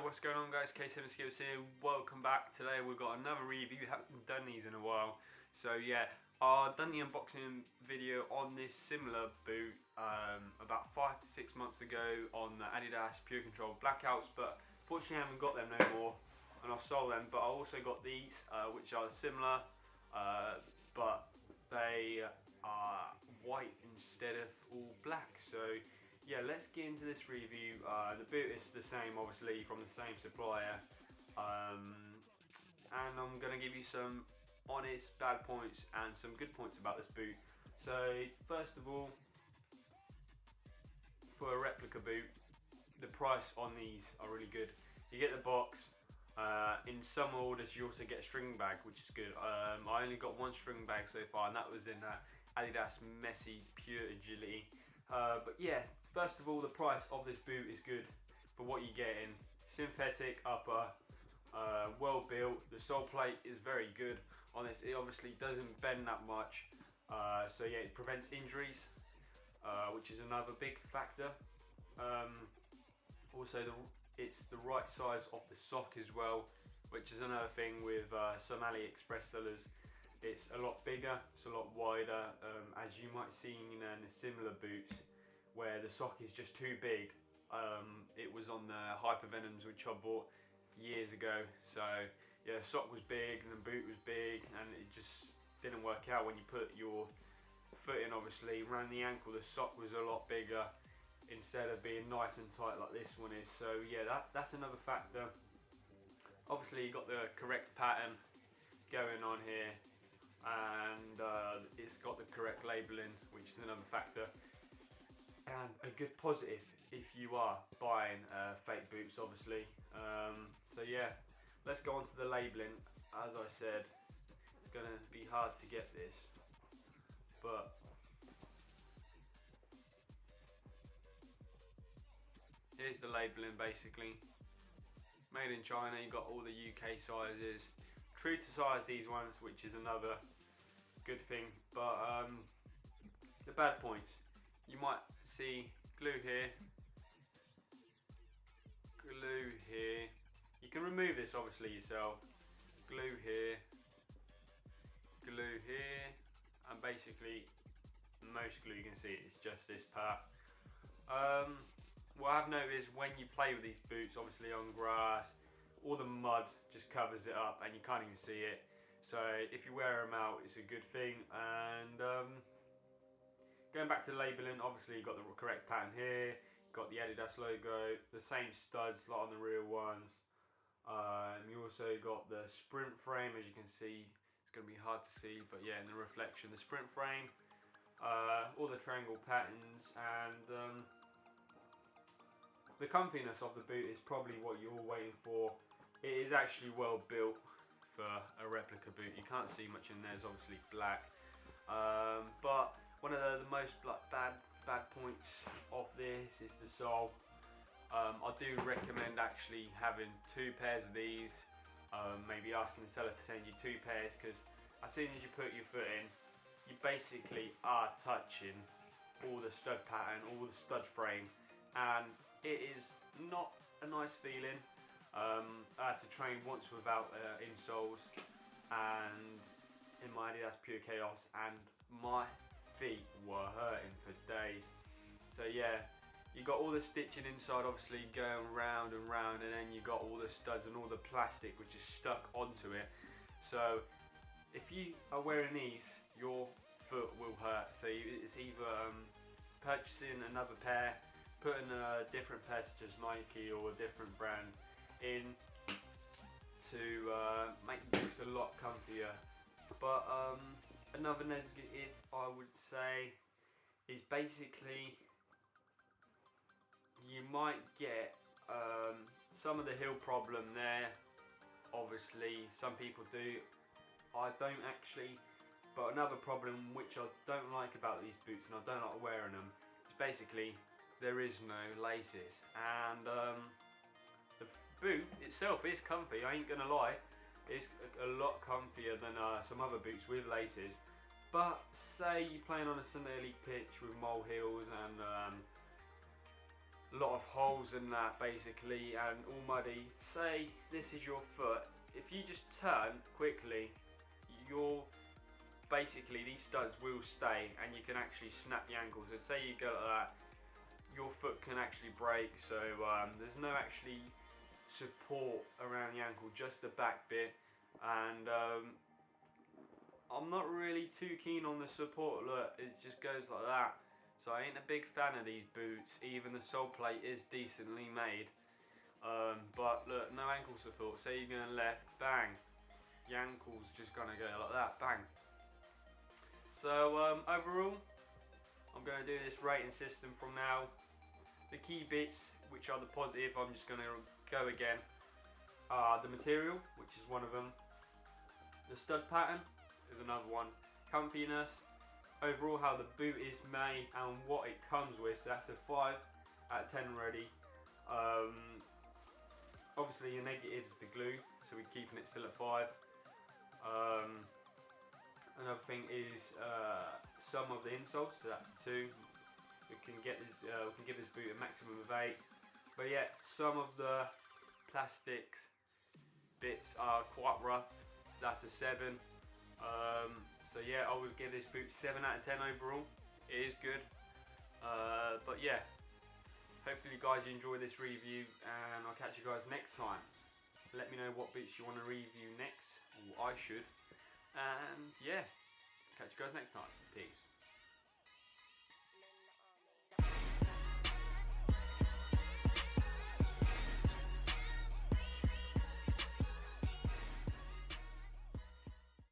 what's going on guys, K7 Skills here, welcome back. Today we've got another review. Haven't done these in a while, so yeah, I've done the unboxing video on this similar boot about 5 to 6 months ago on the Adidas Purecontrol Blackouts, but fortunately I haven't got them no more and I've sold them. But I also got these which are similar, but they are white instead of all black. So yeah, let's get into this review. The boot is the same, obviously, from the same supplier, and I'm going to give you some honest bad points and some good points about this boot. So first of all, for a replica boot, the price on these are really good. You get the box. In some orders you also get a string bag, which is good. I only got one string bag so far, and that was in Adidas Messy Pure Agility. But yeah, first of all, the price of this boot is good for what you're getting. Synthetic upper, well built. The sole plate is very good on this. It obviously doesn't bend that much, so yeah, it prevents injuries, which is another big factor. Also, it's the right size of the sock as well, which is another thing with some Aliexpress sellers. It's a lot bigger, it's a lot wider, as you might see in the similar boots where the sock is just too big. It was on the Hypervenoms, which I bought years ago. So yeah, the sock was big and the boot was big, and it just didn't work out when you put your foot in. Obviously around the ankle the sock was a lot bigger instead of being nice and tight like this one is. So yeah, that's another factor. Obviously you got the correct pattern going on here, and it's got the correct labelling, which is another factor, and a good positive if you are buying fake boots, obviously. So yeah, let's go on to the labelling. As I said, it's going to be hard to get this, but here's the labelling. Basically made in China. You got all the UK sizes, true to size these ones, which is another good thing. But the bad points, you might see glue here, glue here. You can remove this obviously yourself. Glue here, glue here, and basically most glue you can see is just this part. What I've noticed when you play with these boots, obviously on grass, all the mud just covers it up and you can't even see it. So if you wear them out, it's a good thing. And going back to the labelling, obviously you've got the correct pattern here, you've got the Adidas logo, the same studs like on the real ones. You also got the sprint frame, as you can see. It's going to be hard to see, but yeah, in the reflection, the sprint frame, all the triangle patterns, and the comfiness of the boot is probably what you're all waiting for. It is actually well built for a replica boot. You can't see much in there, it's obviously black. But one of the most bad points of this is the sole. I do recommend actually having 2 pairs of these. Maybe asking the seller to send you 2 pairs, because as soon as you put your foot in, you basically are touching all the stud pattern, all the stud frame, and it is not a nice feeling. I had to train once without insoles, and in my Adidas Pure Chaos, and my feet were hurting for days. So yeah, you got all the stitching inside obviously going round and round, and then you got all the studs and all the plastic which is stuck onto it. So if you are wearing these, your foot will hurt. So it's either purchasing another pair, putting a different pair such as Nike or a different brand in to make the boots a lot comfier. But another negative I would say is basically you might get some of the heel problem there. Obviously some people do, I don't actually. But another problem which I don't like about these boots, and I don't like wearing them, is basically there is no laces. And the boot itself is comfy, I ain't gonna lie. It's a lot comfier than some other boots with laces. But say you're playing on a Sunday league pitch with molehills and a lot of holes in that basically, and all muddy. Say this is your foot. If you just turn quickly, you'll basically, these studs will stay and you can actually snap the ankle. So say you go like that, your foot can actually break. So there's no actually support around the ankle, just the back bit. And I'm not really too keen on the support. Look, it just goes like that. So I ain't a big fan of these boots. Even the sole plate is decently made. But look, no ankle support. Say you're going left, bang. Your ankle's just going to go like that, bang. So overall, I'm going to do this rating system from now. The key bits, which are the positive, I'm just going to go again. The material, which is one of them. The stud pattern is another one. Comfiness, overall how the boot is made and what it comes with. So that's a 5 out of 10 already. Obviously your negative is the glue, so we're keeping it still at 5. Another thing is some of the insoles, so that's 2. We can give this boot a maximum of 8. But yeah, some of the plastics bits are quite rough, so that's a 7. So yeah, I would give this boot 7 out of 10 overall. It is good. But yeah, hopefully you guys enjoy this review, and I'll catch you guys next time. Let me know what boots you want to review next, or I should. And yeah, catch you guys next time. Peace.